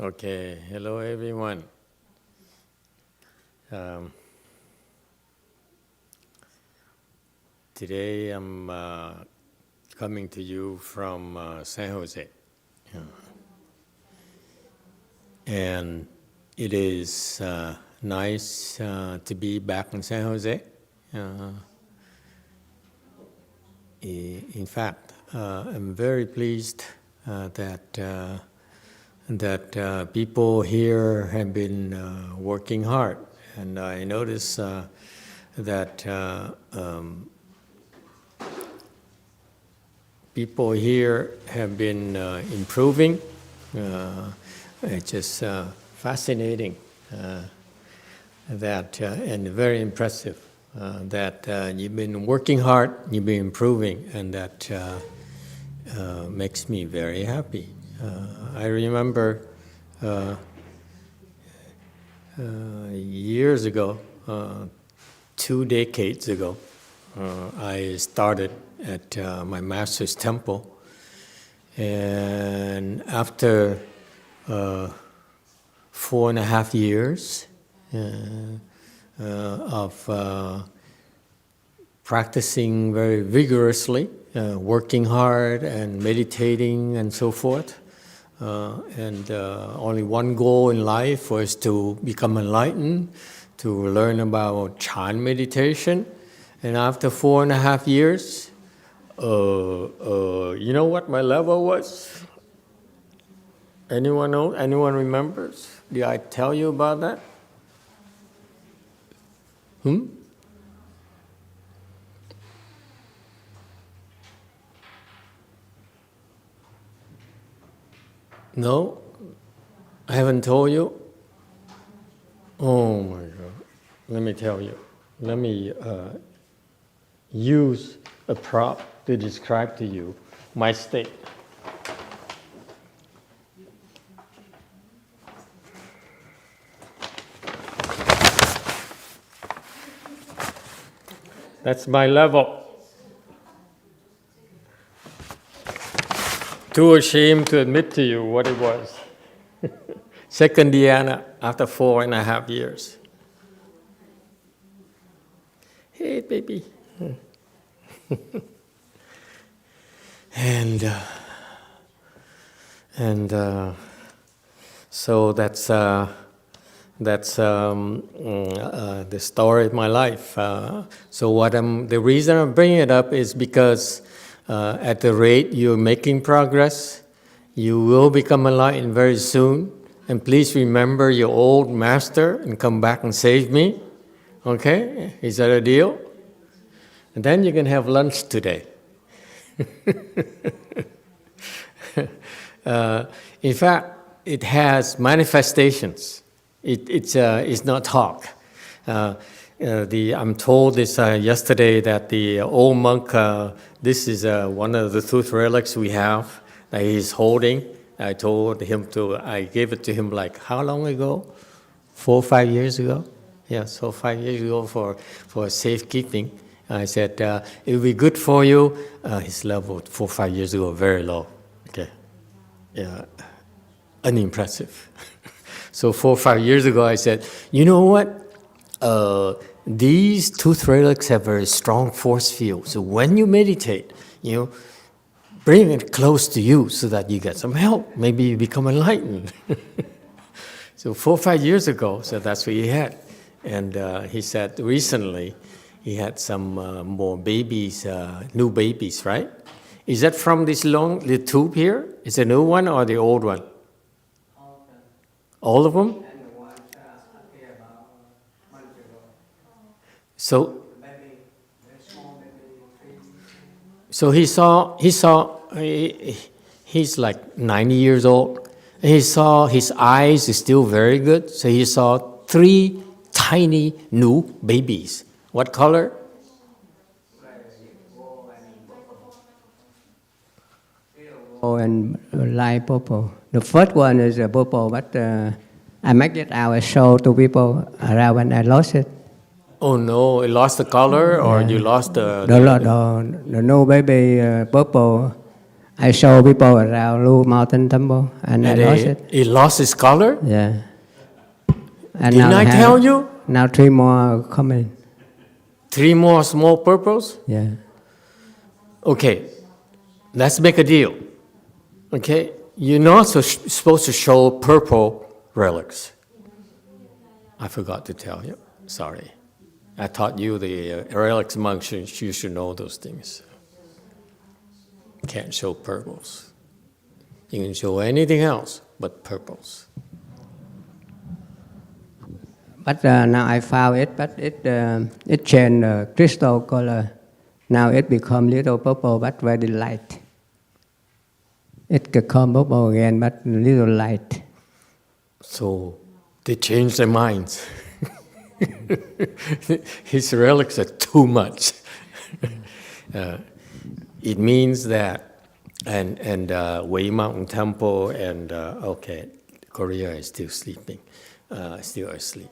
Okay, hello everyone. Today I'm coming to you from San Jose. And it is nice to be back in San Jose. In fact, I'm very pleased that people here have been working hard, and I notice that people here have been improving. It's just fascinating that and very impressive that you've been working hard, you've been improving, and that makes me very happy. I remember years ago, 2 decades ago, I started at my master's temple, and after 4.5 years of practicing very vigorously, working hard and meditating and so forth, and only one goal in life was to become enlightened, to learn about Chan meditation. And after 4.5 years, you know what my level was? Anyone know? Anyone remembers? Did I tell you about that? No? I haven't told you? Oh my God. Let me tell you. Let me use a prop to describe to you my state. That's my level. Too ashamed to admit to you what it was. Second dhyana after 4.5 years. Hey, baby. and so that's the story of my life. So the reason I'm bringing it up is because at the rate you're making progress, you will become enlightened very soon. And please remember your old master and come back and save me. Okay? Is that a deal? And then you can have lunch today. In fact, it has manifestations. It's not talk. I'm told this yesterday that the old monk, this is one of the tooth relics we have that he's holding. I gave it to him like how long ago? 4 or 5 years ago? Yeah, so 5 years ago for safekeeping. I said, it would be good for you. His level 4 or 5 years ago, very low. Okay. Yeah, unimpressive. So 4 or 5 years ago, I said, you know what? These tooth relics have very strong force field. So when you meditate, bring it close to you so that you get some help. Maybe you become enlightened. So 4 or 5 years ago, so that's what he had. And he said recently he had some more babies, new babies, right? Is that from this the tube here? Is it a new one or the old one? All of them? So he's like 90 years old. And he saw his eyes is still very good. So he saw 3 tiny new babies. What color? And light purple. The first one is purple, but I make it out and show to people around when I lost it. Oh no, it lost the color or you lost the new baby purple. I show people around Lu Mountain Temple, and I lost it. It lost its color? Yeah. And Didn't now I tell you? Now 3 more coming. 3 more small purples? Yeah. Okay, let's make a deal. Okay, you're not supposed to show purple relics. I forgot to tell you. Sorry. I taught you the relics monks, you should know those things. Can't show purples. You can show anything else but purples. But now I found it, but it changed crystal color. Now it become little purple, but very light. It become purple again, but little light. So they changed their minds. His relics are too much. It means that, and Wei Mountain Temple, and Korea is still sleeping, still asleep.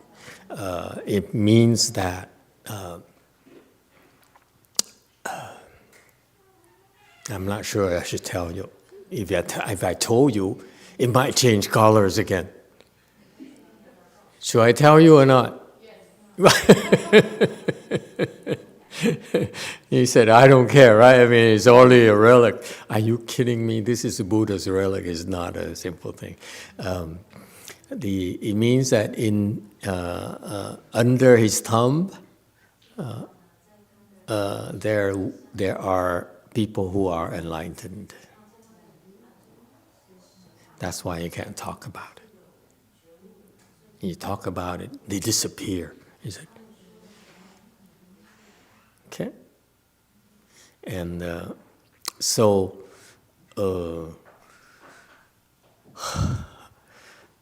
It means that I'm not sure I should tell you. If I told you, it might change colors again. Should I tell you or not? Yes. He said, I don't care, right? I mean, it's only a relic. Are you kidding me? This is Buddha's relic. It's not a simple thing. It means that in under his thumb, there are people who are enlightened. That's why you can't talk about it. You talk about it, they disappear. Is it? Okay? And so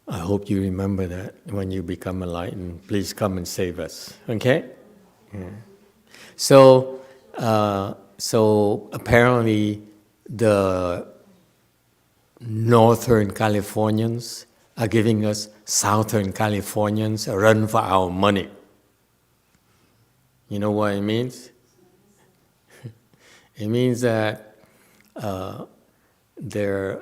I hope you remember that when you become enlightened. Please come and save us. Okay? Yeah. So apparently the Northern Californians are giving us Southern Californians a run for our money. You know what it means? It means that they're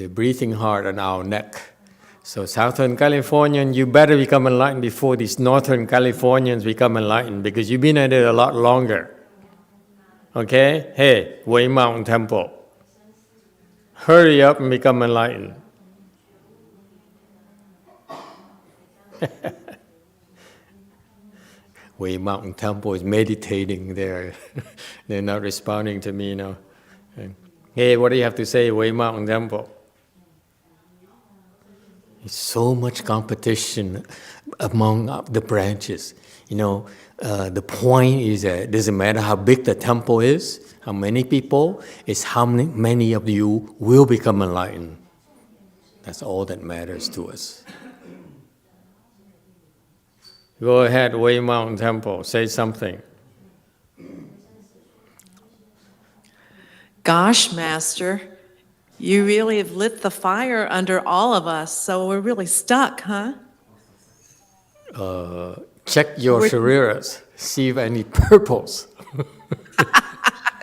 breathing hard on our neck. So Southern Californian, you better become enlightened before these Northern Californians become enlightened, because you've been at it a lot longer. Okay? Hey, Wei Mountain Temple, hurry up and become enlightened. Wei Mountain Temple is meditating there. They're not responding to me now. Hey, what do you have to say, Wei Mountain Temple? There's so much competition among the branches. You know, the point is that it doesn't matter how big the temple is, how many people, it's how many of you will become enlightened. That's all that matters to us. Go ahead, Wei Mountain Temple, say something. Gosh, Master, you really have lit the fire under all of us, so we're really stuck, huh? Check your shariras, see if any purples.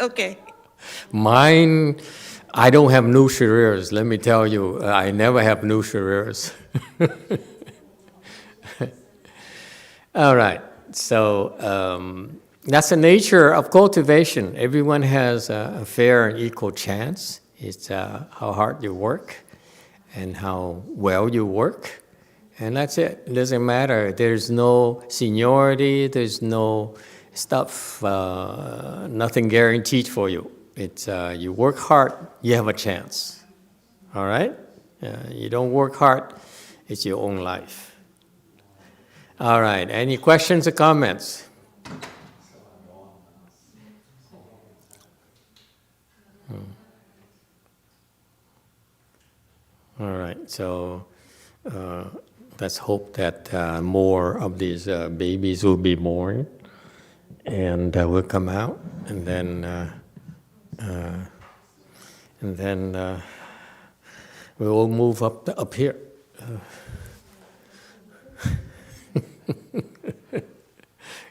Okay. Mine, I don't have new shariras, let me tell you. I never have new shariras. All right, so that's the nature of cultivation. Everyone has a fair and equal chance. It's how hard you work and how well you work, and that's it. It doesn't matter. There's no seniority, there's no stuff, nothing guaranteed for you. It's you work hard, you have a chance. All right? You don't work hard, it's your own life. All right, any questions or comments? All right, so let's hope that more of these babies will be born and will come out, and then we will move up here.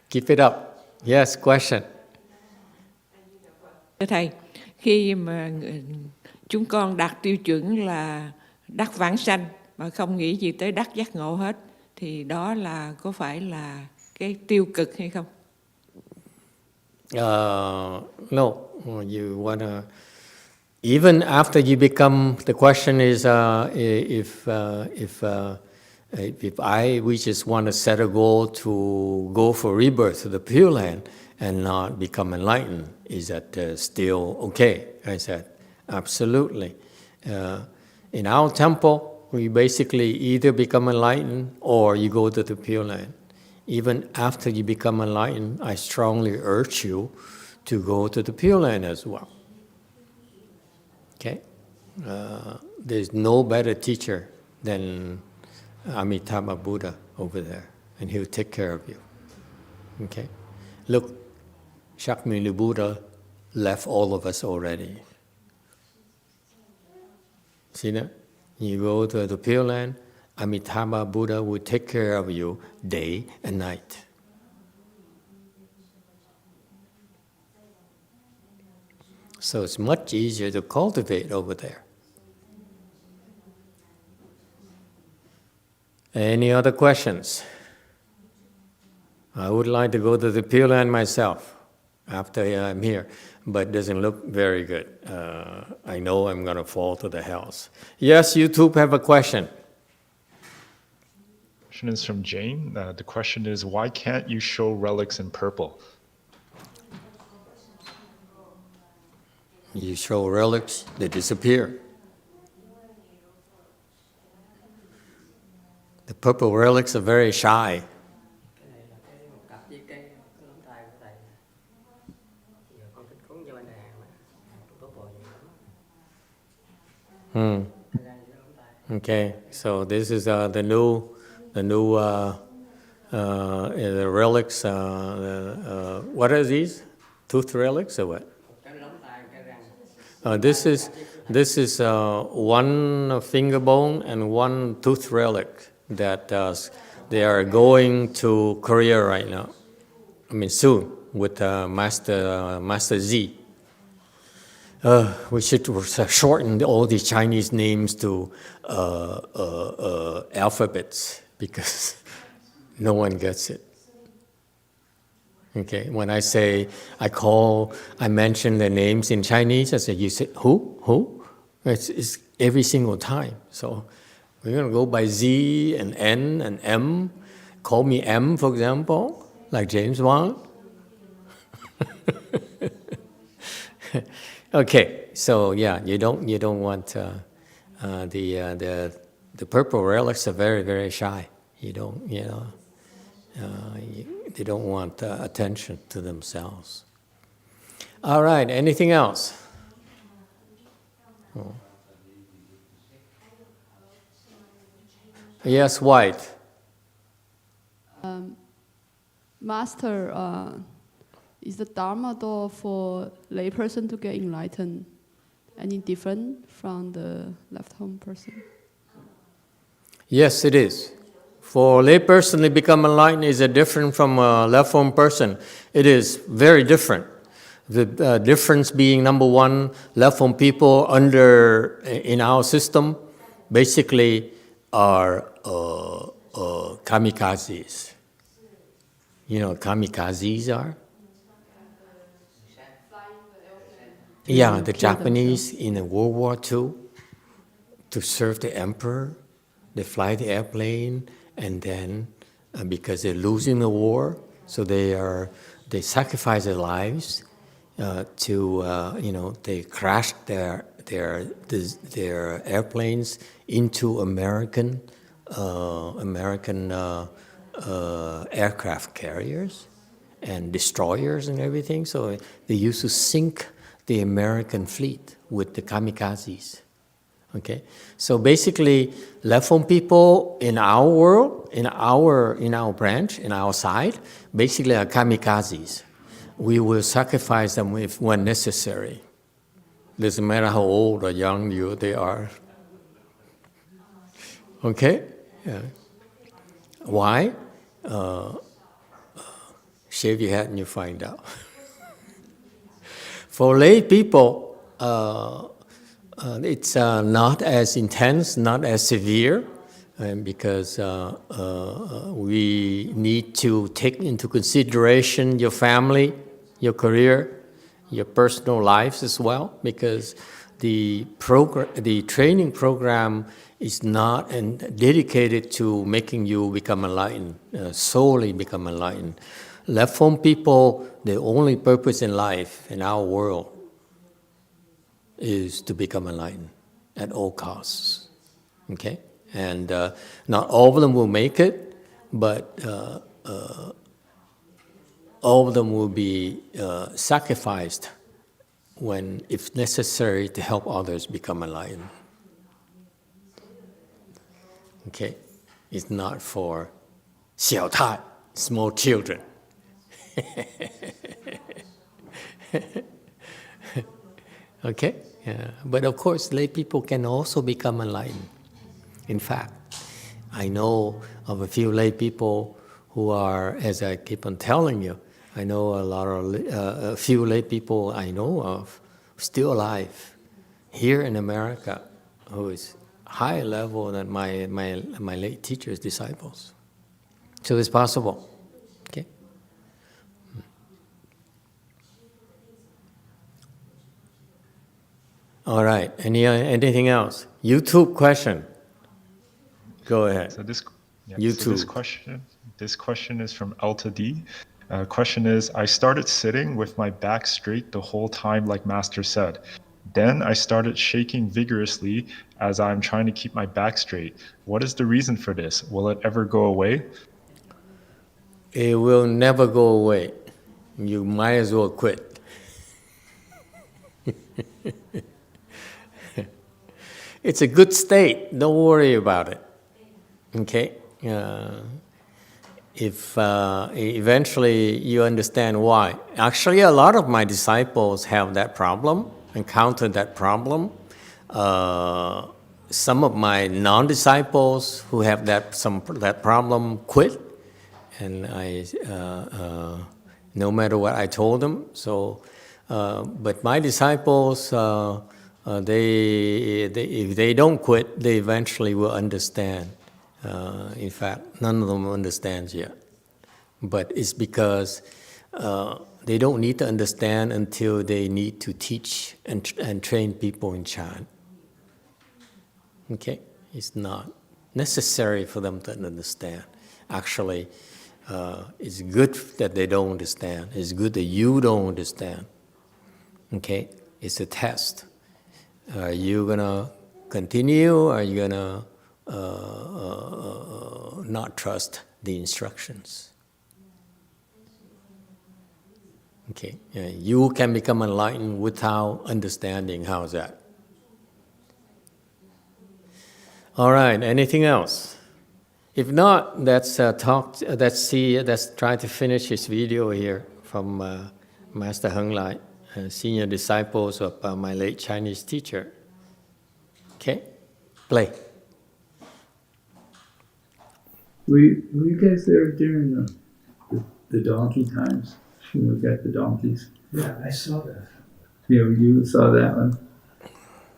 Keep it up. Yes, question. Thưa Thầy, Khi mà chúng con đặt tiêu chuẩn là đắc vãng sanh mà không nghĩ gì tới đắc giác ngộ hết, thì đó là có phải là cái tiêu cực hay không? No, you wanna. Even after you become, the question is if we just want to set a goal to go for rebirth to the Pure Land and not become enlightened, is that still okay? I said, absolutely. In our temple, we basically either become enlightened or you go to the Pure Land. Even after you become enlightened, I strongly urge you to go to the Pure Land as well. Okay? There's no better teacher than Amitabha Buddha over there, and he'll take care of you. Okay? Look, Shakyamuni Buddha left all of us already. See that? You go to the Pure Land, Amitabha Buddha will take care of you day and night. So it's much easier to cultivate over there. Any other questions? I would like to go to the Pure Land myself after I'm here, but it doesn't look very good. I know I'm going to fall to the hells. Yes, YouTube have a question. Question is from Jane. The question is, why can't you show relics in purple? You show relics, they disappear. The purple relics are very shy. Okay, so this is the new the relics. What are these? Tooth relics or what? This is one finger bone and one tooth relic that they are going to Korea right now. I mean soon with Master Z. We should shorten all these Chinese names to alphabets because no one gets it. Okay, when I mention the names in Chinese, I say, you say, who? It's every single time. So we're going to go by Z and N and M. Call me M, for example, like James Wong. Okay, so yeah, you don't want the purple relics are very, very shy. They don't want attention to themselves. All right, anything else? Oh. Yes, White. Master, is the Dharma door for layperson to get enlightened any different from the left-hand person? Yes, it is. For a layperson to become enlightened is different from a left-hand person. It is very different. The difference being, number one, left-hand people in our system basically are kamikazes. You know what kamikazes are? Yeah, the Japanese in World War II, to serve the emperor, they fly the airplane, and then because they're losing the war, so they sacrifice their lives they crash their airplanes into American aircraft carriers and destroyers and everything. So they used to sink the American fleet with the kamikazes. Okay, so basically, left-hand people in our world, in our branch, in our side, basically are kamikazes. We will sacrifice them when necessary. Doesn't matter how old or young they are. Okay, yeah. Why? Shave your head and you find out. For lay people, it's not as intense, not as severe, because we need to take into consideration your family, your career, your personal lives as well, because the training program is not dedicated to making you become enlightened, solely become enlightened. Left home people, their only purpose in life, in our world, is to become enlightened at all costs. Okay? And not all of them will make it, but all of them will be sacrificed when, if necessary, to help others become enlightened. Okay? It's not for 小太, small children. Okay? But of course, lay people can also become enlightened. In fact, I know of a few lay people who are, as I keep on telling you, I know a few lay people I know of still alive here in America, who is higher level than my late teacher's disciples. So it's possible. Okay. All right. Anything else? YouTube question. Go ahead. So this YouTube. This question is from Alta D. Question is, I started sitting with my back straight the whole time, like Master said. Then I started shaking vigorously as I'm trying to keep my back straight. What is the reason for this? Will it ever go away? It will never go away. You might as well quit. It's a good state. Don't worry about it. Okay? If eventually you understand why. Actually, a lot of my disciples have that problem, encountered that problem. Some of my non-disciples who have that problem quit, and no matter what I told them. So, but my disciples, if they don't quit, they eventually will understand. In fact, none of them understands yet. But it's because they don't need to understand until they need to teach and train people in Chan. Okay? It's not necessary for them to understand. Actually, it's good that they don't understand. It's good that you don't understand. Okay? It's a test. Are you going to continue? Are you going to not trust the instructions? Okay, you can become enlightened without understanding. How's that? All right. Anything else? If not, let's try to finish this video here from Master Heng Lai, senior disciples of my late Chinese teacher. Okay, play. Were you guys there during the donkey times? When we got the donkeys? Yeah, I saw that. Yeah, you saw that one?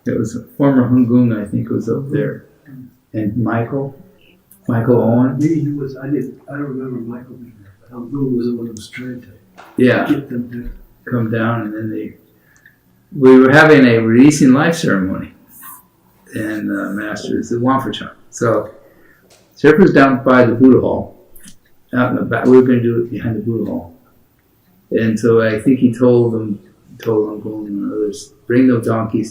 It was a former Hungung, I think, was up there. And Michael Owen. Maybe he was, I don't remember Michael being there, but Hungung was the one who was trying to get them to come down, and then we were having a releasing life ceremony. And Master is the Wanfachan. So Sherpa was down by the Buddha Hall, out in the back. We were going to do it behind the Buddha Hall. And so I think he told Uncle and others, bring the donkey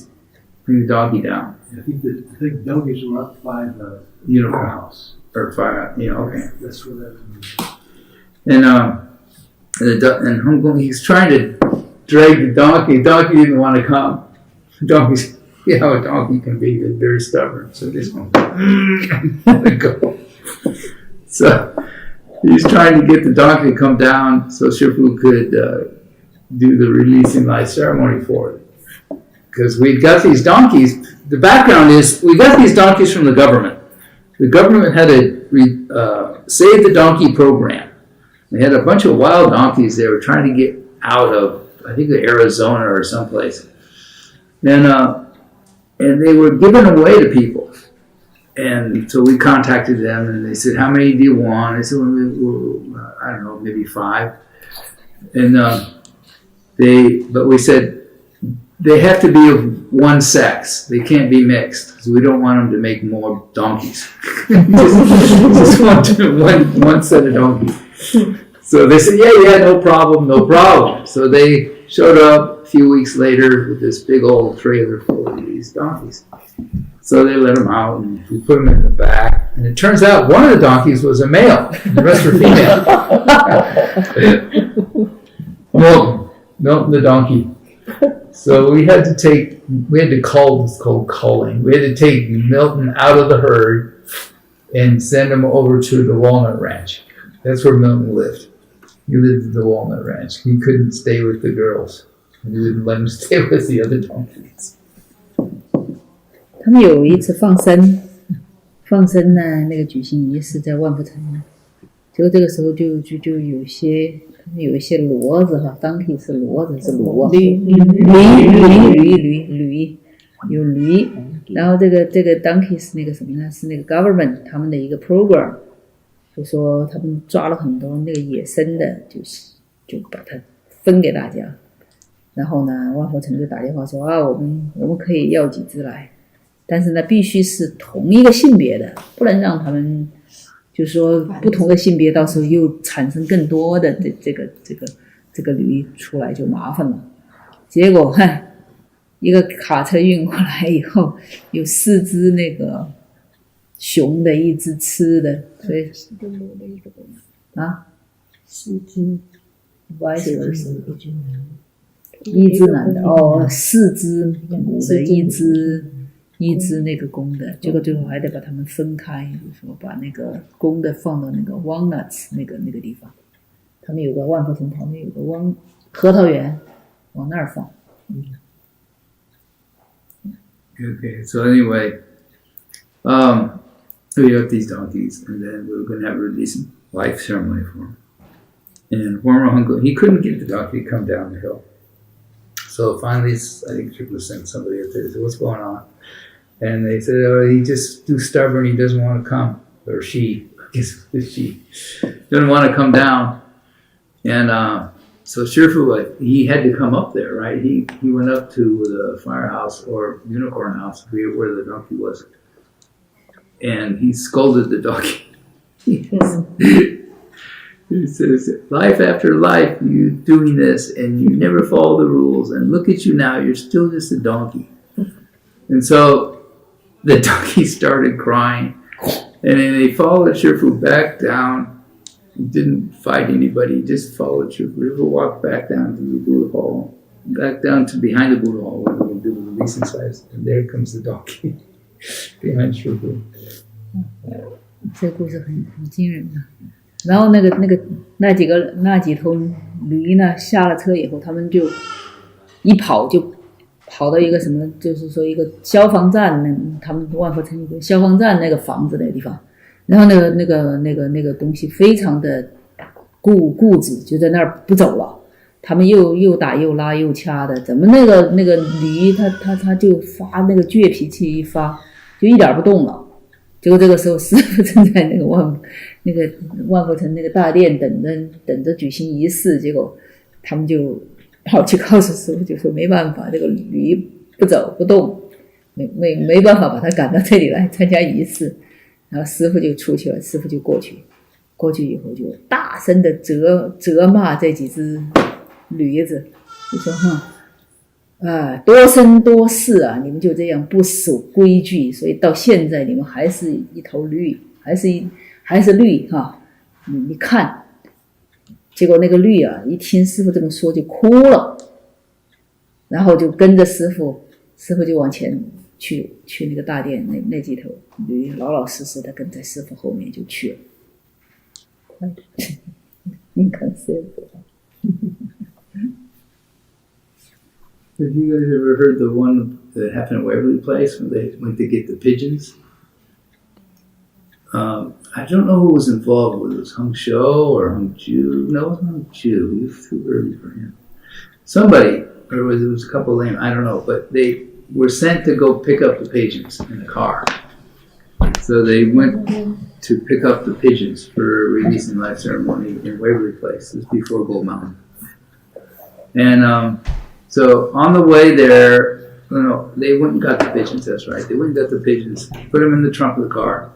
down. I think donkeys were up by the house. Or 5, okay. That's where that comes. And Hong Kong, he's trying to drag the donkey. The donkey didn't want to come. Donkeys, how a donkey can be, they're very stubborn. So this one want to go. So he's trying to get the donkey to come down so Shifu could do the releasing life ceremony for it. Because we'd got these donkeys. The background is we got these donkeys from the government. The government had a Save the Donkey program. They had a bunch of wild donkeys they were trying to get out of, I think, Arizona or someplace. And they were given away to people. And so we contacted them, and they said, "How many do you want?" I said, well, "I don't know, maybe 5." And but we said they have to be of one sex. They can't be mixed, because we don't want them to make more donkeys. just one set of donkeys. So they said, "Yeah, no problem." So they showed up a few weeks later with this big old trailer full of these donkeys. So they let them out, and we put them in the back. And it turns out one of the donkeys was a male, and the rest were female. Milton the donkey. So we had to cull, it's called culling. We had to take Milton out of the herd and send him over to the Walnut Ranch. That's where Milton lived. He lived at the Walnut Ranch. He couldn't stay with the girls. And we wouldn't let him stay with the other donkeys. 他们有一次放生呢，那个举行仪式在万福城，结果这个时候就有一些骡子哈，当地是骡子是驴有驴，然后这个 donkey 是那个什么呢？是那个 government 他们的一个 program， 就说他们抓了很多那个野生的，就把它分给大家，然后呢，万福城就打电话说啊，我们可以要几只来。但是呢，必须是同一个性别的，不能让他们就是说不同的性别，到时候又产生更多的这个驴出来就麻烦了。结果一个卡车运过来以后，有4只那个雄的，1只雌的，所以啊，4只，1只男的哦，4只母的，1只那个公的，结果最后还得把它们分开，就是说把那个公的放到那个 walnuts 那个地方，他们有个万福城旁边有个核桃园，往那儿放。Okay, so anyway, we got these donkeys, and then we were going to have a release life ceremony for him. And former uncle, he couldn't get the donkey to come down the hill. So finally, I think Triple sent somebody up there and said, "What's going on?" And they said, "Oh, he's just too stubborn. He doesn't want to come." Or she, I guess it was she, doesn't want to come down. And so Shifu, he had to come up there, right? He went up to the firehouse or unicorn house, I forget where the donkey was. And he scolded the donkey. He says, "Life after life, you doing this, and you never follow the rules. And look at you now, you're still just a donkey." And so the donkey started crying. And then they followed Shifu back down. He didn't fight anybody, he just followed Shifu. Shifu walked back down to the Buddha hall, back down to behind the Buddha hall where they would do the releasing size. And there comes the donkey behind Shifu. 这个故事很惊人的。然后那几头驴呢，下了车以后，他们就一跑就跑到一个什么，就是说一个消防站，他们万福城有个消防站那个房子的地方，然后那个东西非常的固执，就在那儿不走了。他们又打又拉又掐的，怎么那个驴他就发那个倔脾气，一发就一点不动了。结果这个时候师父正在那个万福城那个大殿等着举行仪式，结果他们就跑去告诉师父，就说没办法，这个驴不走不动，没办法把他赶到这里来参加仪式。然后师父就出去了，师父就过去以后就大声的责骂这几只驴子，就说多生多世啊，你们就这样不守规矩，所以到现在你们还是一头驴，还是驴哈。你看，结果那个驴啊，一听师父这么说就哭了，然后就跟着师父就往前去那个大殿，那几头驴老老实实的跟在师父后面就去了。你看师父。Have you guys ever heard the one that happened at Waverly Place when they went to get the pigeons? I don't know who was involved with it. It was Hung Shou or Hung Ju. No, it wasn't Hung Ju. He was too early for him. Somebody, or it was a couple names, I don't know. But they were sent to go pick up the pigeons in the car. So they went to pick up the pigeons for a releasing life ceremony in Waverly Place. This was before Gold Mountain. And so on the way there, they went and got the pigeons, that's right. They went and got the pigeons, put them in the trunk of the car,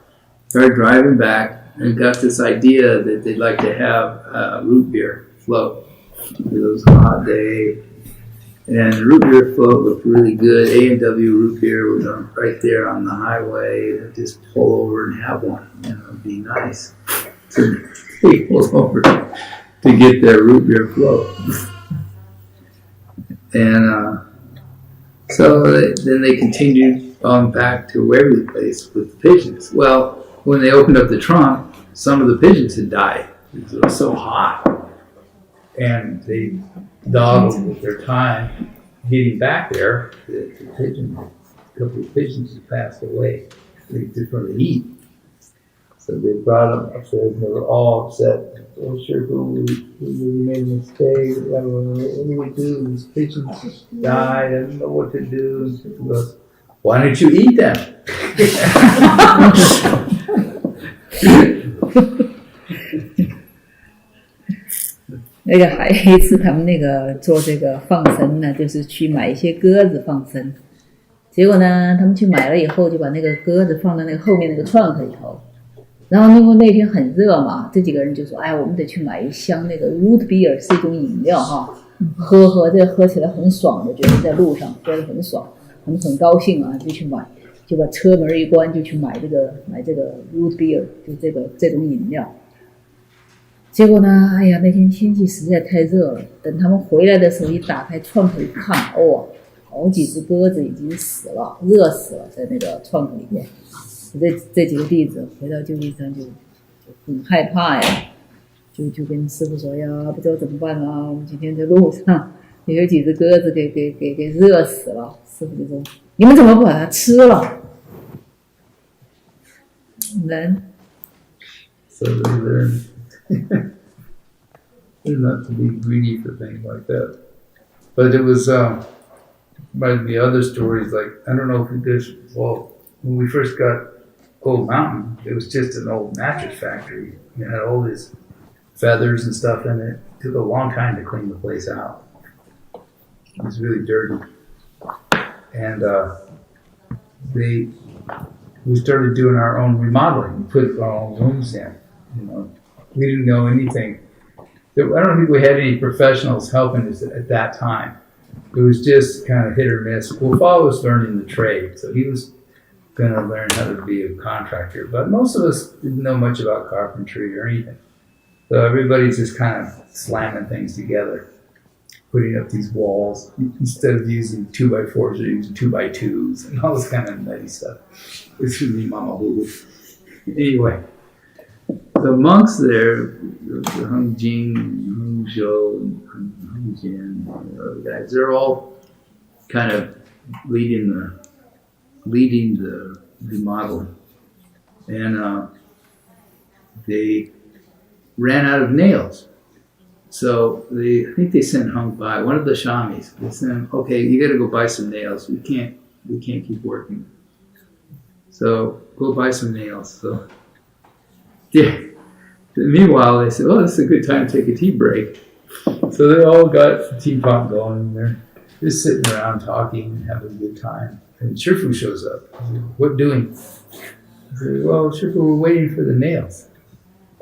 started driving back, and got this idea that they'd like to have root beer float. It was a hot day, and the root beer float looked really good. A&W root beer was right there on the highway. Just pull over and have one. It'd be nice. So they pulled over to get their root beer float. And so then they continued on back to Waverly Place with the pigeons. Well, when they opened up the trunk, some of the pigeons had died. It was so hot. And they dawdled with their time getting back there. A couple of pigeons had passed away from the heat. So they brought them upstairs and they were all upset. Oh, sure, we made a mistake. What do we do? These pigeons died. I don't know what to do. And he goes, why don't you eat them? 那个还有一次他们那个做这个放生呢，就是去买一些鸽子放生，结果呢他们去买了以后就把那个鸽子放在那个后面那个trunk里头，然后因为那天很热嘛，这几个人就说，哎，我们得去买一箱那个 root beer， 是一种饮料哈，这喝起来很爽的，觉得在路上觉得很爽，他们很高兴啊，就去买，就把车门一关就去买这个 root beer， 就这种饮料。结果呢，哎呀，那天天气实在太热了。等他们回来的时候，一打开trunk一看，哦，好几只鸽子已经死了，热死了，在那个trunk里面。这几个弟子回到旧金山就很害怕呀，就跟师父说呀，不知道怎么办啊，我们今天在路上有几只鸽子给热死了。师父就说：“你们怎么不把它吃了？” Then, so they learn not to be greedy for things like that. But it was by the other stories, like I don't know if you guys, well, when we first got Gold Mountain, it was just an old mattress factory. It had all these feathers and stuff in it. It took a long time to clean the place out. It was really dirty. And we started doing our own remodeling. We put our own rooms in. We didn't know anything. I don't think we had any professionals helping us at that time. It was just kind of hit or miss. Well, Father was learning the trade, so he was going to learn how to be a contractor. But most of us didn't know much about carpentry or anything. So everybody's just kind of slamming things together, putting up these walls. Instead of using 2x4s, they're using 2x2s and all this kind of nutty stuff. It's really mama hoo. Anyway, the monks there, the Hung Jing, Hung Zhou, Hung Jian, the guys, they're all kind of leading the remodeling. And they ran out of nails. So I think they sent Hung by, one of the shamis, they sent him, okay, you gotta go buy some nails. We can't keep working. So go buy some nails. So yeah. Meanwhile, they said, oh, this is a good time to take a tea break. So they all got the teapot going and they're just sitting around talking and having a good time. And Shifu shows up. Said, what doing? I said, well, Shifu, we're waiting for the nails.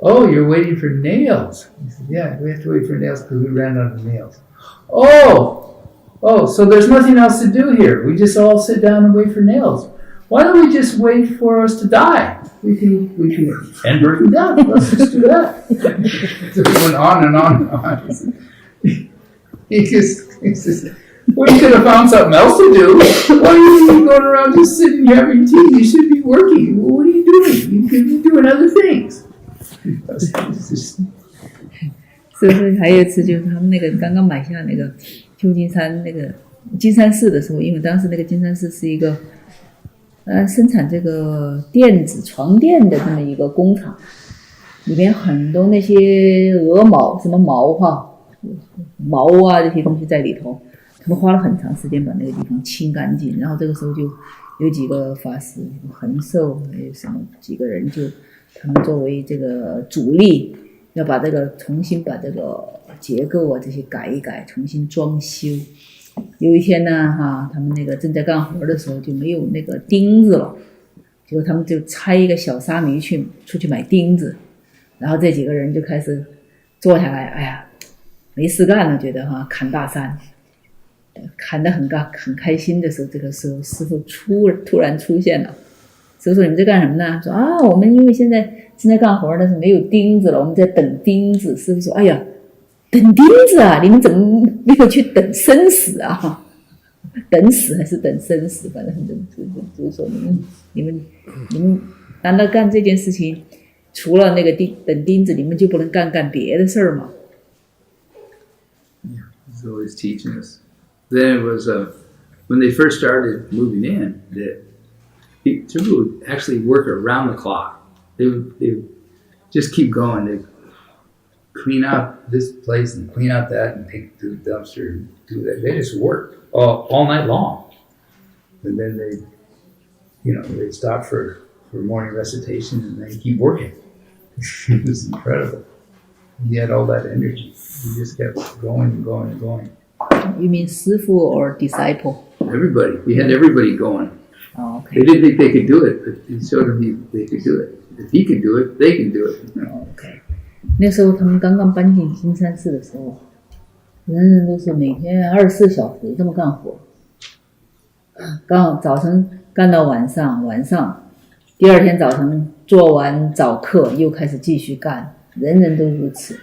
Oh, you're waiting for nails? He said, yeah, we have to wait for nails because we ran out of nails. Oh, so there's nothing else to do here. We just all sit down and wait for nails. Why don't we just wait for us to die? We can end working death. Let's just do that. So it went on and on and on. He just, well, you could have found something else to do. Why are you going around just sitting here having tea? You should be working. Well, what are you doing? You could be doing other things. 是不是还有一次就是他们那个刚刚买下那个旧金山那个金山寺的时候，因为当时那个金山寺是一个生产这个垫子床垫的这么一个工厂，里面很多那些鹅毛什么毛哈毛啊这些东西在里头，他们花了很长时间把那个地方清干净，然后这个时候就有几个法师恒寿还有什么几个人就他们作为这个主力，要把这个重新把这个结构啊这些改一改，重新装修。有一天呢他们那个正在干活的时候就没有那个钉子了，结果他们就拆一个小沙弥出去买钉子，然后这几个人就开始坐下来，哎呀没事干了，觉得砍大山，砍得很开心的时候，这个时候师父突然出现了。师父说你们在干什么呢？说我们因为现在正在干活，但是没有钉子了，我们在等钉子。师父说哎呀等钉子啊，你们怎么没有去等生死啊？等死还是等生死，反正就是说你们难道干这件事情除了那个等钉子，你们就不能干别的事儿吗？ He's always teaching us. Then it was when they first started moving in, that people would actually work around the clock. They would just keep going. They clean out this place and clean out that and take it to the dumpster and do that. They just worked all night long. And then they'd stop for morning recitation and then keep working. It was incredible. He had all that energy. He just kept going and going and going. You mean 师父 or disciple? Everybody. We had everybody going. Oh, okay. They didn't think they could do it, but he showed them they could do it. If he could do it, they can do it. Okay. 那时候他们刚刚搬进金山寺的时候，人都是每天24小时这么干活，刚早晨干到晚上第二天早晨做完早课又开始继续干，人都如此。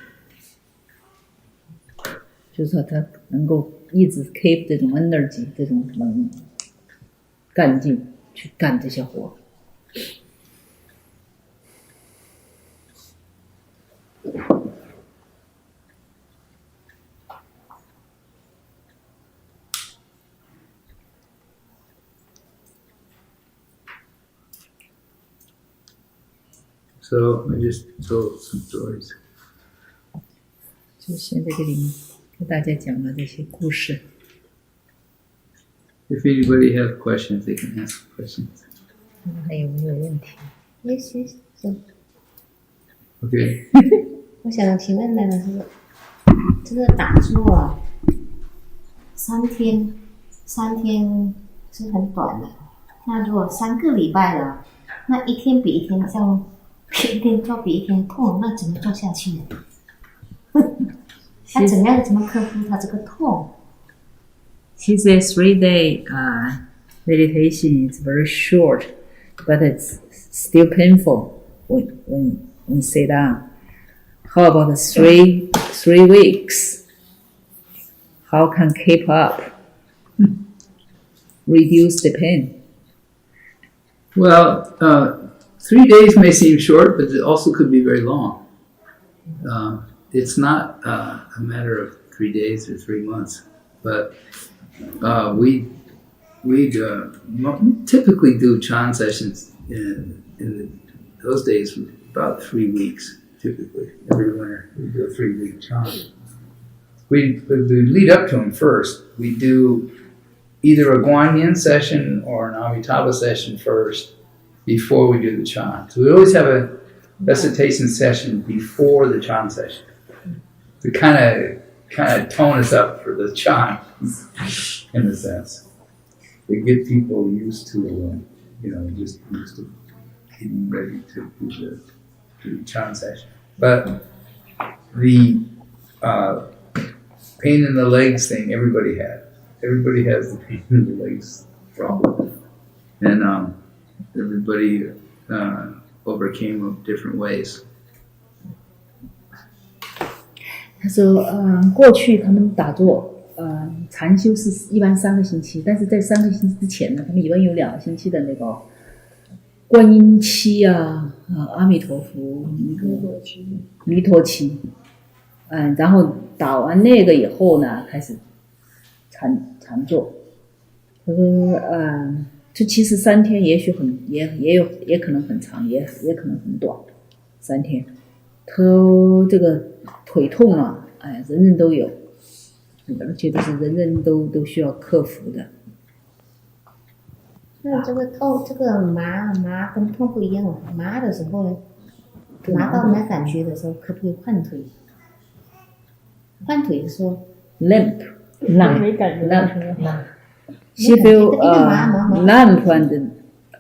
就是说他能够一直 keep 这种 energy 这种干劲去干这些活。So I just told some stories. 就现在给大家讲了这些故事。If anybody have questions, they can ask questions. 还有没有问题 Yes, yes. Okay. 我想请问的是，这个打坐啊，3天是很短的。那如果3个礼拜了，那一天比一天像，一天做比一天痛，那怎么做下去呢？那怎么克服他这个痛？ He says 3-day meditation is very short, but it's still painful when sit down. How about 3 weeks? How can keep up? Reduce the pain. Well, 3 days may seem short, but it also could be very long. It's not a matter of 3 days or 3 months, but we typically do Chan sessions in those days for about 3 weeks. Typically, every winter we do a 3-week Chan. We lead up to them first. We do either a Guanyin session or an Amitabha session first before we do the Chan. So we always have a recitation session before the Chan session to kind of tone us up for the Chan, in a sense. To get people used to, just used to getting ready to do the Chan session. But the pain in the legs thing, everybody had. Everybody has the pain in the legs problem. And everybody overcame it different ways. 他说，过去他们打坐，禅修是一般3个星期，但是在3个星期之前呢，他们一般有2个星期的那个观音期阿弥陀佛弥陀期，然后打完那个以后呢，开始禅坐。他说，这其实3天也许也可能很长，也可能很短，3天。他这个腿痛人人都有，而且这是人人都需要克服的。那这个麻跟痛不一样哦。麻的时候呢，麻到没感觉的时候，可不可以换腿？换腿的时候 limp. She Limp. feel limp and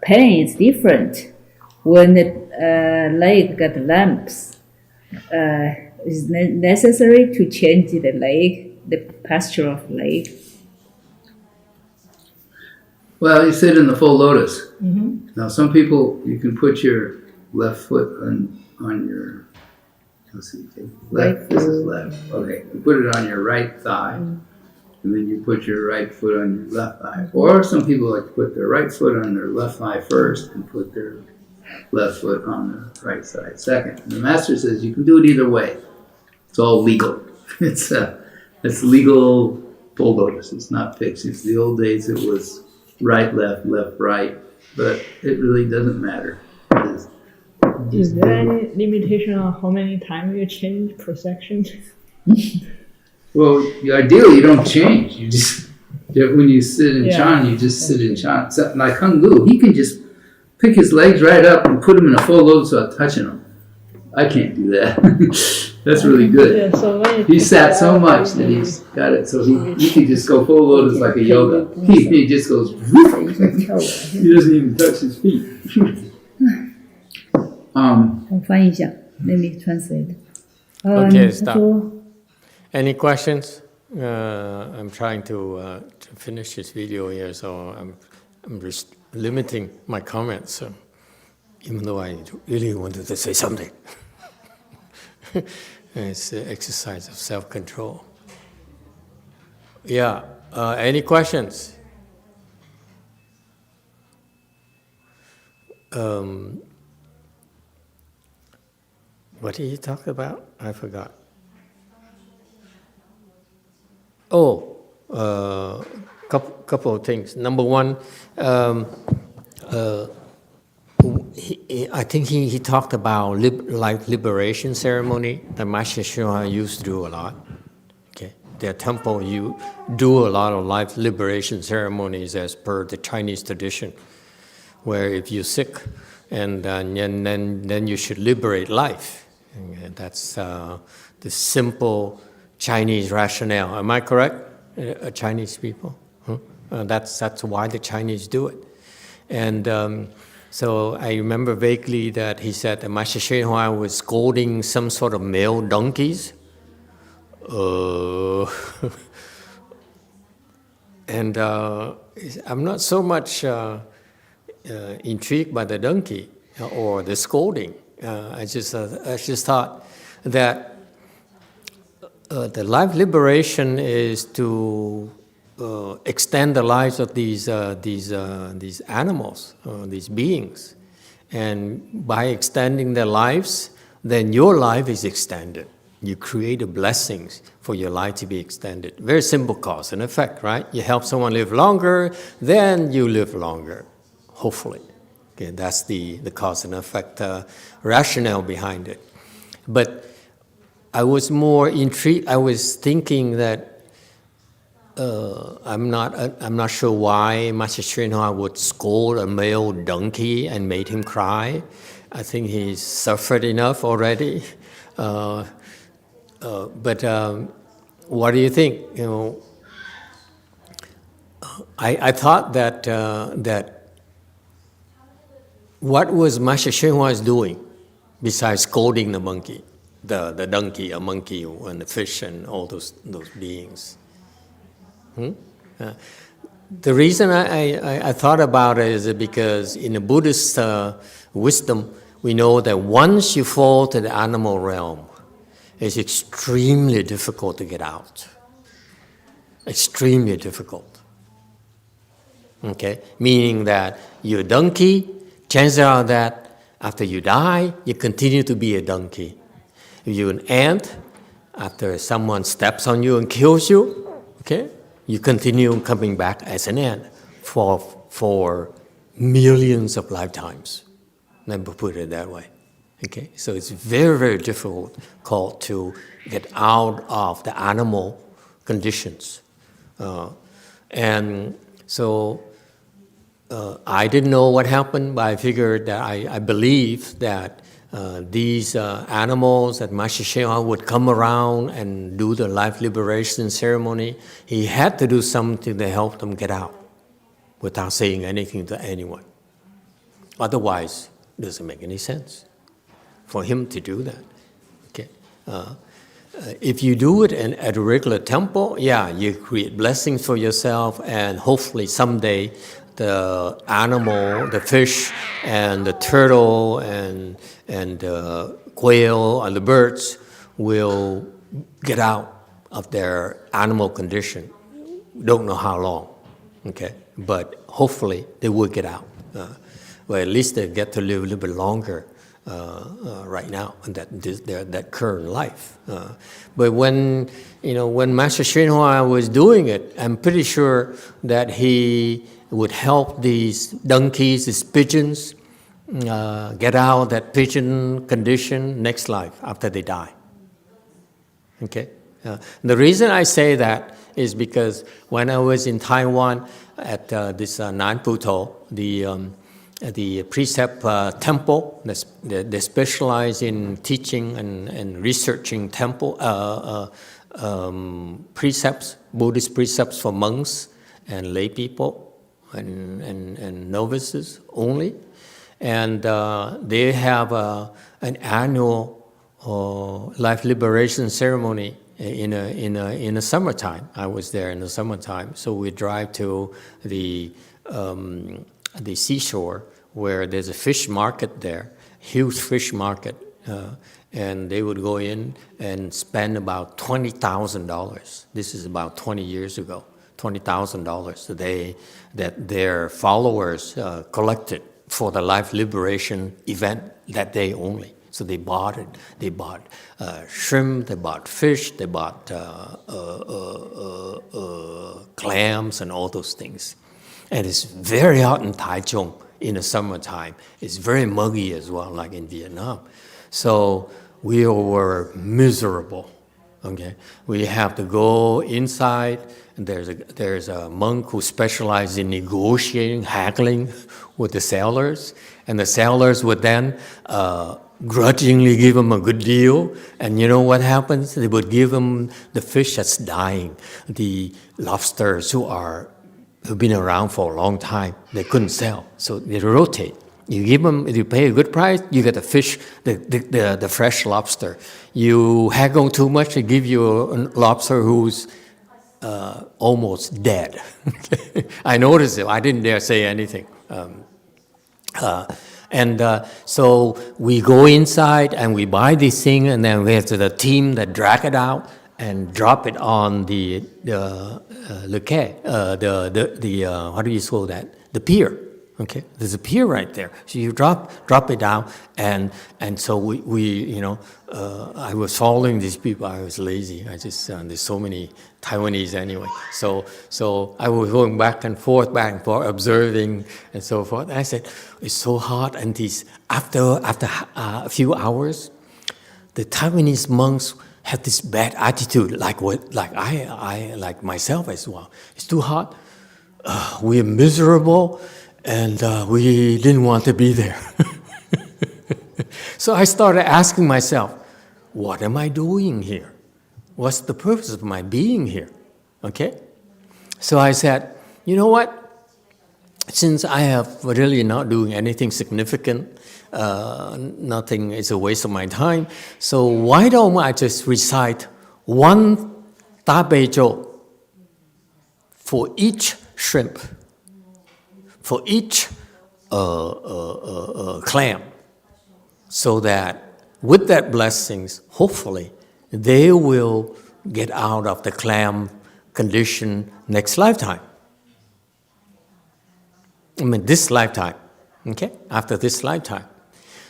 pain is different. When the leg got lumps, it's necessary to change the leg, the posture of leg. Well, you sit in the full lotus. Now, some people, you can put your left foot on your, let's see, left, this is left. Okay, you put it on your right thigh, and then you put your right foot on your left thigh. Or some people like to put their right foot on their left thigh first and put their left foot on the right side second. And the master says you can do it either way. It's all legal. It's legal full lotus. It's not fixed. It's the old days. It was right, left, right, but it really doesn't matter. Is there any limitation on how many times you change per section? Well, ideally you don't change. You just, when you sit in Chan, you just sit in Chan. So, like Hung Lu, he can just pick his legs right up and put them in a full lotus without touching them. I can't do that. That's really good. Yeah, so he sat so much that he's got it, so he can just go full lotus like a yoga. He just goes, he doesn't even touch his feet. 我翻译一下 ，Let me translate. Okay, stop. Any questions? I'm trying to finish this video here, so I'm just limiting my comments. So even though I really wanted to say something, it's an exercise of self-control. Yeah. Any questions? What did he talk about? I forgot. Oh, couple of things. Number one, I think he talked about life liberation ceremony that Master YongHua used to do a lot. Okay, their temple you do a lot of life liberation ceremonies as per the Chinese tradition, where if you're sick, and then you should liberate life. And that's the simple Chinese rationale. Am I correct? Chinese people? Huh? That's why the Chinese do it. And so I remember vaguely that he said that Master YongHua was scolding some sort of male donkeys. And I'm not so much intrigued by the donkey or the scolding. I just thought that the life liberation is to extend the lives of these animals, these beings, and by extending their lives, then your life is extended. You create blessings for your life to be extended. Very simple cause and effect, right? You help someone live longer, then you live longer, hopefully. Okay, that's the cause and effect rationale behind it. But I was more intrigued. I was thinking that I'm not sure why Master YongHua would scold a male donkey and made him cry. I think he's suffered enough already. But what do you think? You know, I thought that what was Master YongHua doing besides scolding the monkey, the donkey, a monkey, and the fish, and all those beings? The reason I thought about it is because in the Buddhist wisdom, we know that once you fall to the animal realm, it's extremely difficult to get out. Extremely difficult. Okay? Meaning that you're a donkey, chances are that after you die, you continue to be a donkey. If you're an ant, after someone steps on you and kills you, okay, you continue coming back as an ant for millions of lifetimes. Let me put it that way. Okay, so it's very, very difficult to get out of the animal conditions. And so I didn't know what happened, but I figured that I believed that these animals, that Master YongHua would come around and do the life liberation ceremony. He had to do something to help them get out without saying anything to anyone. Otherwise, it doesn't make any sense for him to do that. Okay. If you do it at a regular temple, yeah, you create blessings for yourself, and hopefully someday the animal, the fish, and the turtle, and the quail, and the birds will get out of their animal condition. Don't know how long, okay? But hopefully they will get out. Well, at least they get to live a little bit longer right now in that current life. But when Master YongHua was doing it, I'm pretty sure that he would help these donkeys, these pigeons, get out of that pigeon condition next life after they die. Okay? The reason I say that is because when I was in Taiwan at this Nanputo, the precept temple, they specialize in teaching and researching temple precepts, Buddhist precepts for monks and lay people and novices only. And they have an annual life liberation ceremony in the summertime. I was there in the summertime, so we drive to the seashore where there's a fish market there, huge fish market, and they would go in and spend about $20,000. This is about 20 years ago, $20,000 that their followers collected for the life liberation event that day only. So they bought it. They bought shrimp, they bought fish, they bought clams and all those things. And it's very hot in Taichung in the summertime. It's very muggy as well, like in Vietnam. So we were miserable. Okay, we have to go inside. And there's a monk who specializes in negotiating, haggling with the sailors, and the sailors would then grudgingly give them a good deal. And you know what happens? They would give them the fish that's dying, the lobsters who've been around for a long time. They couldn't sell, so they rotate. You give them, if you pay a good price, you get the fish, the fresh lobster. You haggle too much, they give you a lobster who's almost dead. I noticed it. I didn't dare say anything. So we go inside and we buy this thing, and then we have the team that drag it out and drop it on the quai, how do you call that? The pier. Okay, there's a pier right there. So you drop it down, and so we I was following these people. I was lazy. There's so many Taiwanese anyway. So I was going back and forth, observing and so forth. And I said, it's so hot, and after a few hours, the Taiwanese monks have this bad attitude, like myself as well. It's too hot. We're miserable. And we didn't want to be there. So I started asking myself, what am I doing here? What's the purpose of my being here? Okay? So I said, you know what? Since I have really not doing anything significant, nothing is a waste of my time, so why don't I just recite one tabejo for each shrimp, for each clam, so that with that blessings, hopefully, they will get out of the clam condition next lifetime. I mean, this lifetime, okay? After this lifetime.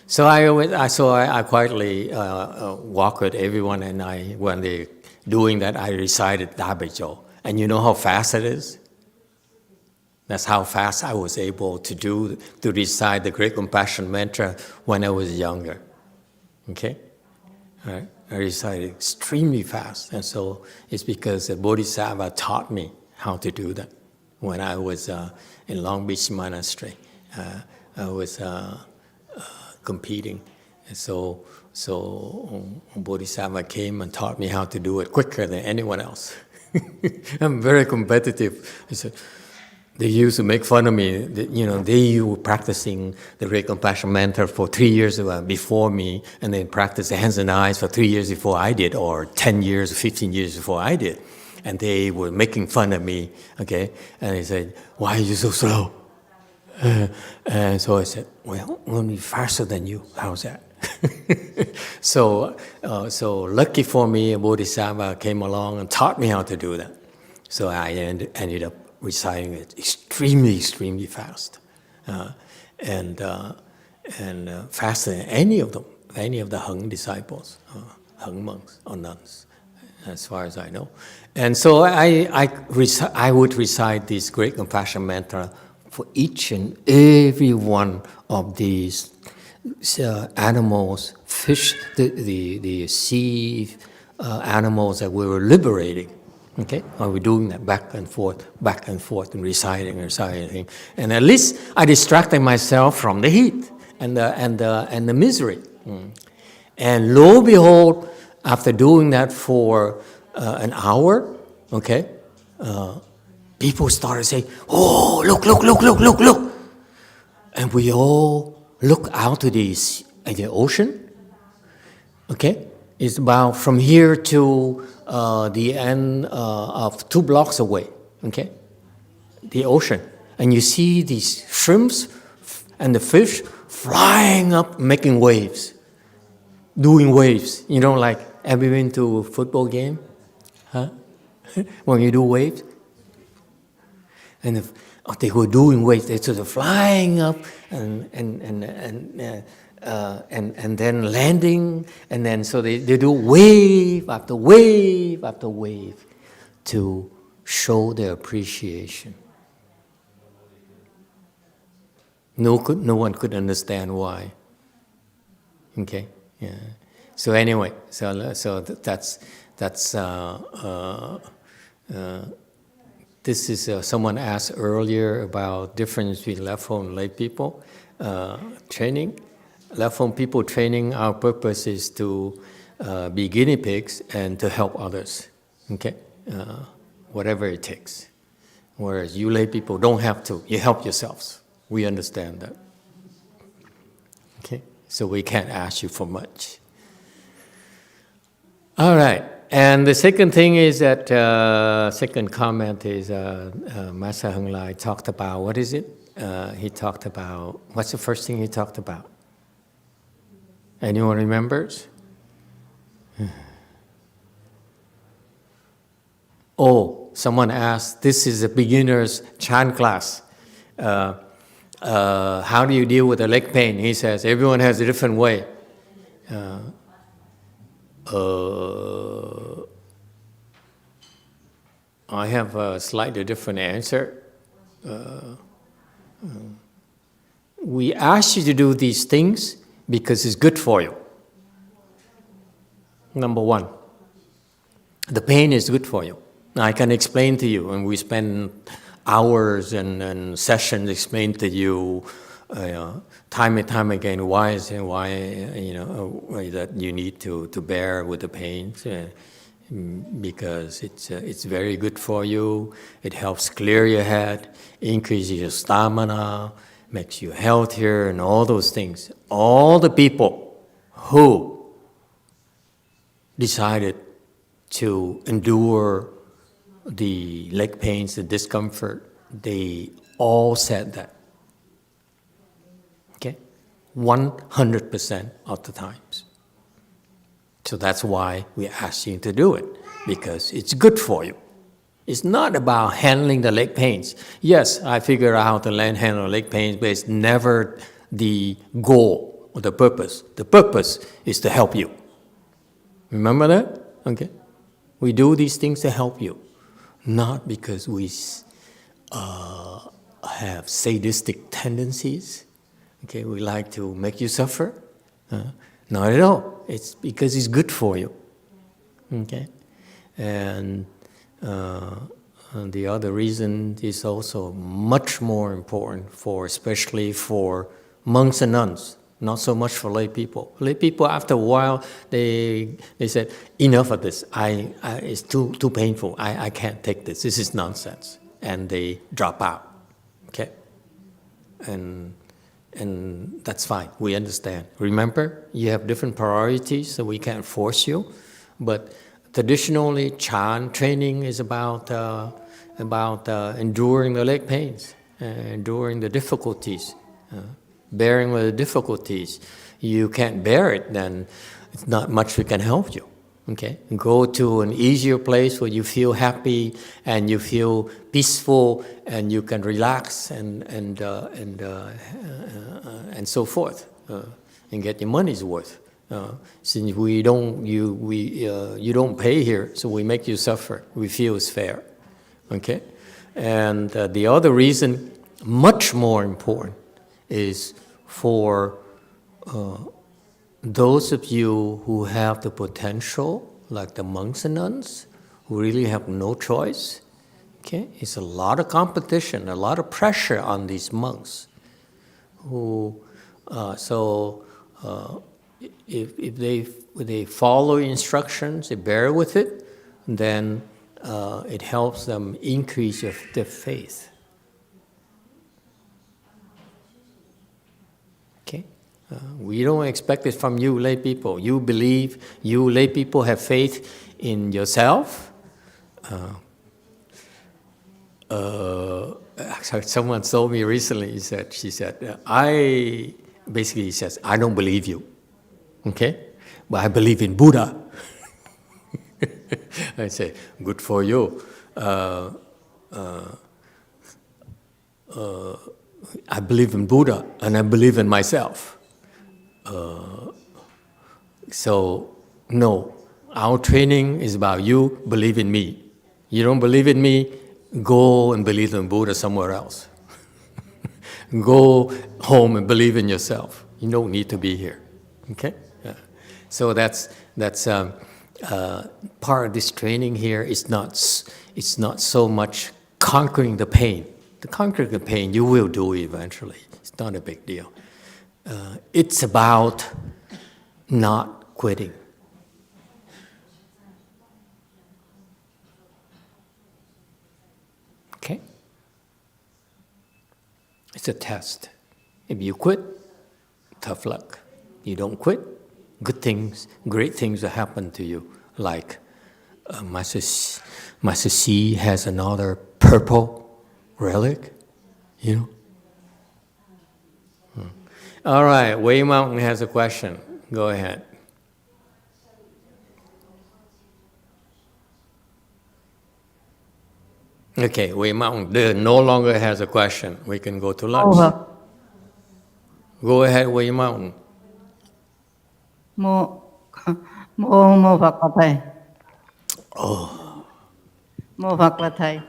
So I quietly walk with everyone, and when they're doing that, I recited Dabejo. And you know how fast it is? That's how fast I was able to recite the Great Compassion Mantra when I was younger. Okay? right? I recited extremely fast. And so it's because the Bodhisattva taught me how to do that. When I was in Long Beach Monastery, I was competing. And so Bodhisattva came and taught me how to do it quicker than anyone else. I'm very competitive. I said, they used to make fun of me. They were practicing the Great Compassion Mantra for 3 years before me, and then practiced the hands and eyes for 3 years before I did, or 10 years, 15 years before I did. And they were making fun of me, okay? And they said, why are you so slow? And so I said, well, I'm going to be faster than you. How's that? So lucky for me, a Bodhisattva came along and taught me how to do that. So I ended up reciting it extremely, extremely fast, and faster than any of them, any of the Hung disciples, Hung monks or nuns, as far as I know. And so I would recite this Great Compassion Mantra for each and every one of these animals, fish, the sea animals that we were liberating. Okay, I was doing that back and forth, and reciting, and at least I distracted myself from the heat and the misery. And lo and behold, after doing that for an hour, okay, people started saying, "Oh, look!" And we all look out to the ocean. Okay, it's about from here to the end of 2 blocks away, okay? The ocean. And you see these shrimps and the fish flying up, making waves, doing waves. You know, like, have you been to a football game? Huh? When you do waves? And they were doing waves. They're sort of flying up and then landing, and then so they do wave after wave after wave to show their appreciation. No one could understand why. Okay, yeah. So anyway, that's this is someone asked earlier about difference between left home and lay people training. Left home people training, our purpose is to be guinea pigs and to help others, okay? Whatever it takes. Whereas you lay people don't have to, you help yourselves. We understand that. Okay? So we can't ask you for much. All right. And the second thing is that, second comment is Master Hung Lai talked about, what is it? He talked about, what's the first thing he talked about? Anyone remembers? Oh, someone asked, this is a beginner's chant class. How do you deal with the leg pain? He says, everyone has a different way. I have a slightly different answer. We ask you to do these things because it's good for you. Number one, the pain is good for you. Now, I can explain to you, and we spend hours and sessions explain to you time and time again why that you need to bear with the pains, because it's very good for you. It helps clear your head, increases your stamina, makes you healthier, and all those things. All the people who decided to endure the leg pains, the discomfort, they all said that. Okay? 100% of the times. So that's why we ask you to do it, because it's good for you. It's not about handling the leg pains. Yes, I figure out how to handle leg pains, but it's never the goal or the purpose. The purpose is to help you. Remember that? Okay. We do these things to help you, not because we have sadistic tendencies. Okay, we like to make you suffer. Not at all. It's because it's good for you. Okay, and the other reason is also much more important for, especially for monks and nuns. Not so much for lay people. Lay people, after a while, they said, enough of this. It's too painful. I can't take this. This is nonsense, and they drop out. Okay, and that's fine. We understand. Remember, you have different priorities, so we can't force you. But traditionally, Chan training is about enduring the leg pains, enduring the difficulties. Bearing with the difficulties. You can't bear it, then it's not much we can help you. Okay, go to an easier place where you feel happy and you feel peaceful and you can relax and so forth, and get your money's worth. Since you don't pay here, so we make you suffer. We feel it's fair. Okay, and the other reason, much more important, is for those of you who have the potential, like the monks and nuns, who really have no choice. Okay, it's a lot of competition, a lot of pressure on these monks. If they follow instructions, they bear with it, then it helps them increase their faith. We don't expect it from you lay people. You believe, you lay people have faith in yourself. Someone told me recently, she said, I don't believe you, okay? But I believe in Buddha. I say, good for you. I believe in Buddha and I believe in myself. So, no, our training is about you believe in me. You don't believe in me, go and believe in Buddha somewhere else. Go home and believe in yourself. You don't need to be here. Okay? So that's part of this training here. It's not so much conquering the pain. To conquer the pain, you will do eventually. It's not a big deal. It's about not quitting. Okay? It's a test. If you quit, tough luck. You don't quit, good things, great things will happen to you. Like Master C has another purple relic, you know. All right, Wei Mountain has a question. Go ahead. Okay, Wei Mountain no longer has a question. We can go to lunch. Go ahead, Wei Mountain. Mô Phật là thầy. Mô Phật là thầy.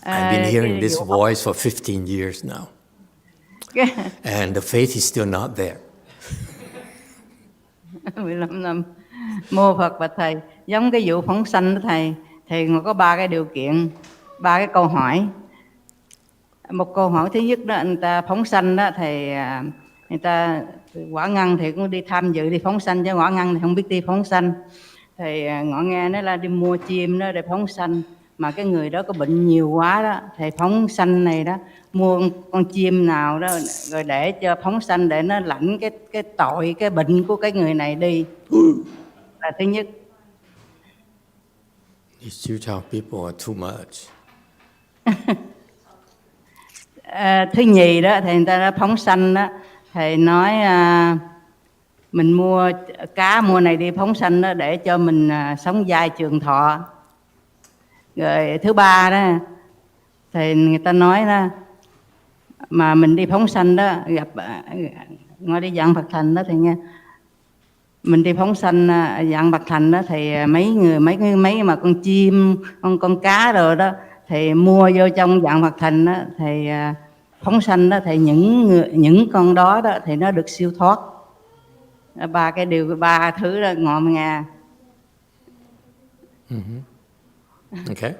I've been hearing this voice for 15 years now. And the faith is still not there. 15 năm. Mô Phật và thầy. Giống cái vụ phóng sanh đó thầy. Thì có 3 cái điều kiện, 3 cái câu hỏi. Một câu hỏi thứ nhất đó, người ta phóng sanh đó thầy, người ta Quả Ngân thì cũng đi tham dự đi phóng sanh, chứ Quả Ngân thì không biết đi phóng sanh. Thì ngọ nghe nói là đi mua chim đó để phóng sanh, mà cái người đó có bệnh nhiều quá đó, thầy phóng sanh này đó mua con chim nào đó rồi để cho phóng sanh để nó lãnh cái tội, cái bệnh của cái người này đi. Là thứ nhất. These two people are too much. Thứ nhì đó thì người ta đã phóng sanh đó, thầy nói mình mua cá mua này đi phóng sanh đó để cho mình sống dai trường thọ. Rồi thứ ba đó thì người ta nói đó, mà mình đi phóng sanh đó gặp ngồi đi dạng Phật thành đó thì nghe, mình đi phóng sanh dạng Phật thành đó thì mấy mà con chim con cá rồi đó thì mua vô trong dạng Phật thành đó thì phóng sanh đó thì những con đó thì nó được siêu thoát. ba thứ là ngọn ngà. Okay.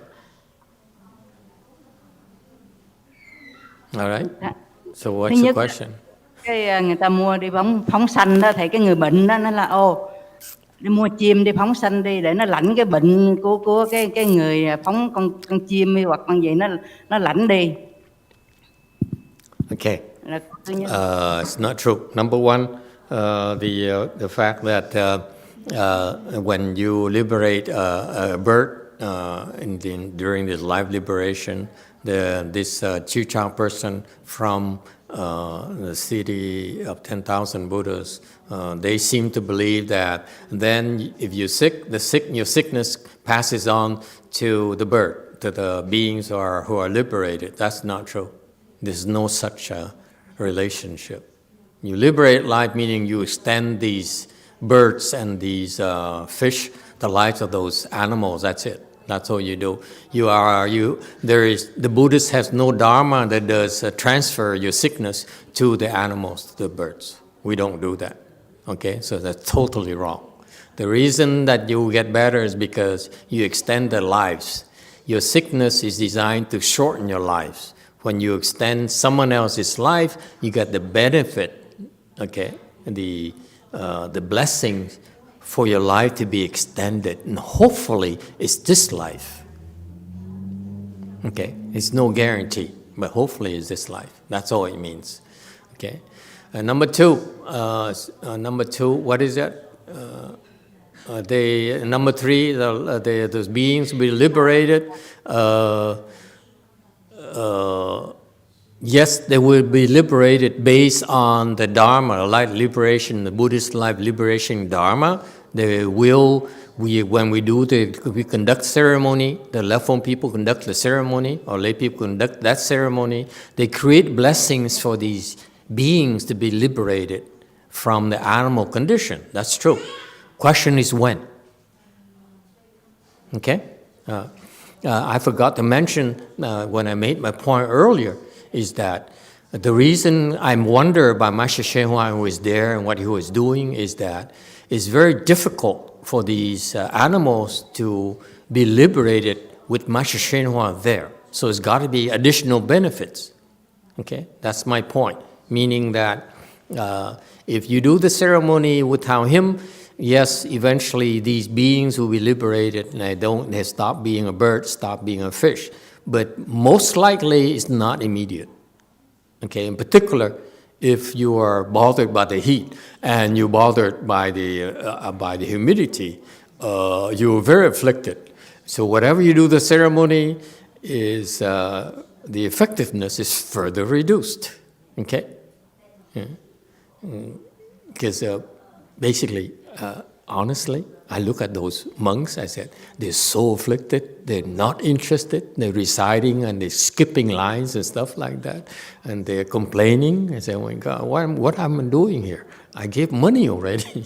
All right. So what's the question? Cái người ta mua đi phóng sanh đó, thầy, cái người bệnh đó nó là đi mua chim đi phóng sanh đi để nó lãnh cái bệnh của cái người phóng con chim đi, hoặc con gì nó lãnh đi. Okay. It's not true. Number one, the fact that when you liberate a bird during this life liberation, this Chichang person from the city of 10,000 Buddhas, they seem to believe that then if you're sick, your sickness passes on to the bird, to the beings who are liberated. That's not true. There's no such relationship. You liberate life, meaning you extend these birds and these fish, the lives of those animals. That's it. That's all you do. The Buddhist has no Dharma that does transfer your sickness to the animals, to the birds. We don't do that. Okay, so that's totally wrong. The reason that you get better is because you extend their lives. Your sickness is designed to shorten your lives. When you extend someone else's life, you get the benefit, okay, the blessings for your life to be extended. And hopefully, it's this life. Okay, it's no guarantee, but hopefully it's this life. That's all it means. Okay. Number two, what is that? Number three, those beings will be liberated. Yes, they will be liberated based on the Dharma, life liberation, the Buddhist life liberation Dharma. When we conduct ceremony, the left form people conduct the ceremony, or lay people conduct that ceremony, they create blessings for these beings to be liberated from the animal condition. That's true. Question is when. Okay? I forgot to mention when I made my point earlier is that the reason I wonder about Master YongHua who was there and what he was doing is that it's very difficult for these animals to be liberated with Master YongHua there. So it's got to be additional benefits. Okay, that's my point. Meaning that if you do the ceremony without him, yes, eventually these beings will be liberated and they stop being a bird, stop being a fish. But most likely it's not immediate. Okay, in particular, if you are bothered by the heat and you're bothered by the humidity, you're very afflicted. So whatever you do the ceremony is the effectiveness is further reduced. Okay, because basically. Honestly, I look at those monks, I said, they're so afflicted, they're not interested, they're reciting and they're skipping lines and stuff like that, and they're complaining. I say, oh my God, what am I doing here? I gave money already.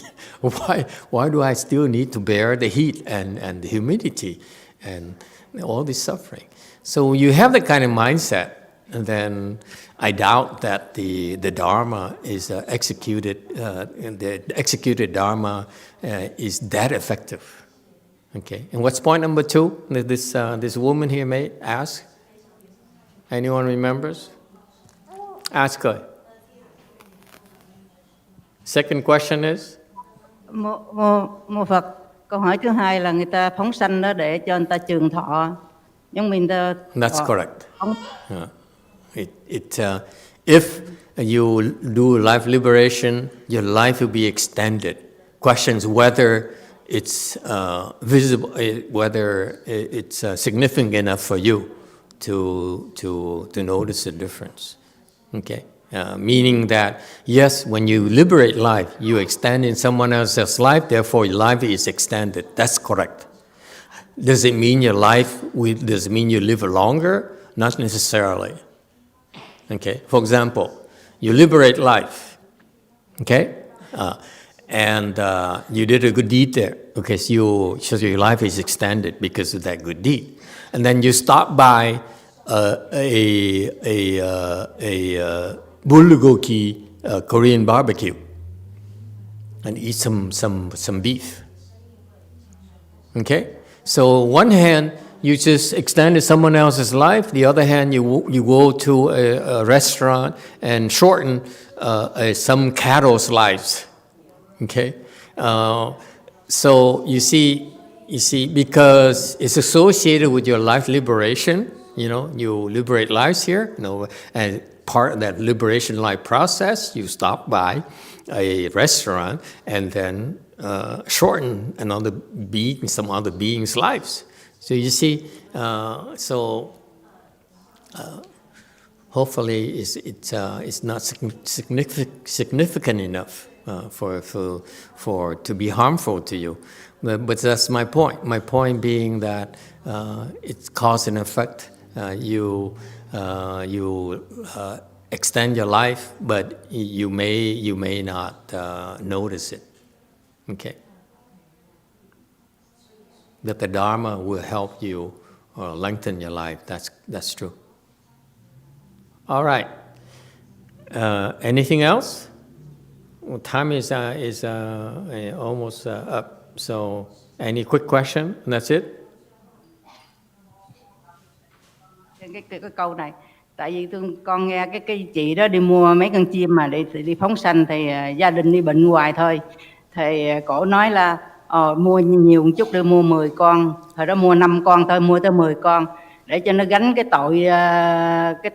Why do I still need to bear the heat and the humidity and all this suffering? So you have that kind of mindset, and then I doubt that the Dharma is executed, and the executed Dharma is that effective. Okay, and what's point number two that this woman here asked? Anyone remembers? Ask her. Second question is? Mô Phật, câu hỏi thứ hai là người ta phóng sanh đó để cho người ta trường thọ. Giống mình ta. That's correct. If you do life liberation, your life will be extended. Questions whether it's visible, whether it's significant enough for you to notice the difference. Okay, meaning that yes, when you liberate life, you extend in someone else's life. Therefore, your life is extended. That's correct. Does it mean your life? Does it mean you live longer? Not necessarily. Okay, for example, you liberate life, okay, and you did a good deed there. Okay, so your life is extended because of that good deed, and then you stop by a bulgogi Korean barbecue. and eat some beef. Okay? So one hand, you just extended someone else's life. The other hand, you go to a restaurant and shorten some cattle's lives. Okay? So you see, because it's associated with your life liberation, you liberate lives here, and part of that liberation life process, you stop by a restaurant and then shorten some other being's lives. So you see, hopefully it's not significant enough for to be harmful to you. But that's my point. My point being that it's cause and effect. You extend your life, but you may not notice it. Okay. That the Dharma will help you lengthen your life. That's true. All right. Anything else? Well, time is almost up. So, any quick question? And that's it. Cái câu này, tại vì con nghe cái chị đó đi mua mấy con chim mà đi phóng sanh thì gia đình đi bệnh hoài thôi. Thì cổ nói là mua nhiều một chút, đi mua 10 con, hồi đó mua 5 con thôi, mua tới 10 con để cho nó gánh cái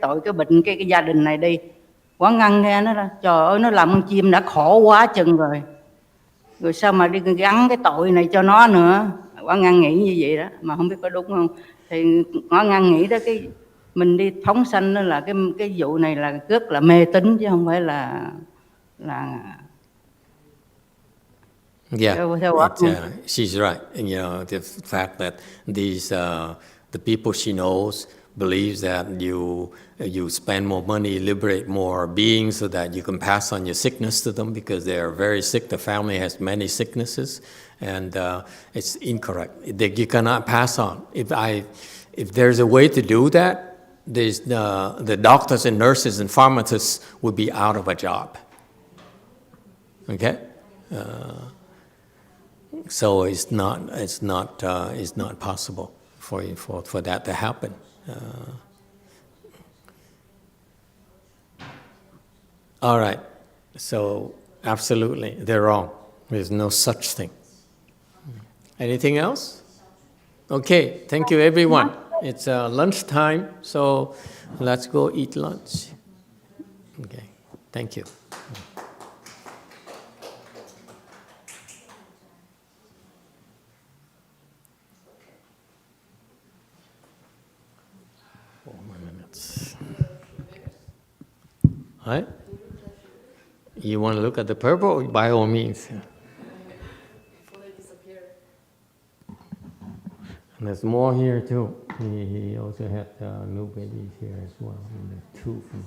tội cái bệnh cái gia đình này đi. Quán ngăn nghe nó, trời ơi, nó làm con chim đã khổ quá chừng rồi sao mà đi gắn cái tội này cho nó nữa. Quán ngăn nghĩ như vậy đó, mà không biết có đúng không. Thì Quán ngăn nghĩ đó, cái mình đi phóng sanh đó là cái vụ này là rất là mê tín chứ không phải là Yeah, she's right. And, the fact that the people she knows believes that you spend more money, liberate more beings so that you can pass on your sickness to them because they are very sick. The family has many sicknesses, and it's incorrect. You cannot pass on. If there's a way to do that, there's the doctors and nurses and pharmacists would be out of a job. Okay. So it's not possible for that to happen. All right. So absolutely, they're wrong. There's no such thing. Anything else? Okay. Thank you, everyone. It's lunchtime, so let's go eat lunch. Okay. Thank you. 4 more minutes. Right? You want to look at the purple? By all means. And there's more here too. He also had new babies here as well. And there's 2 from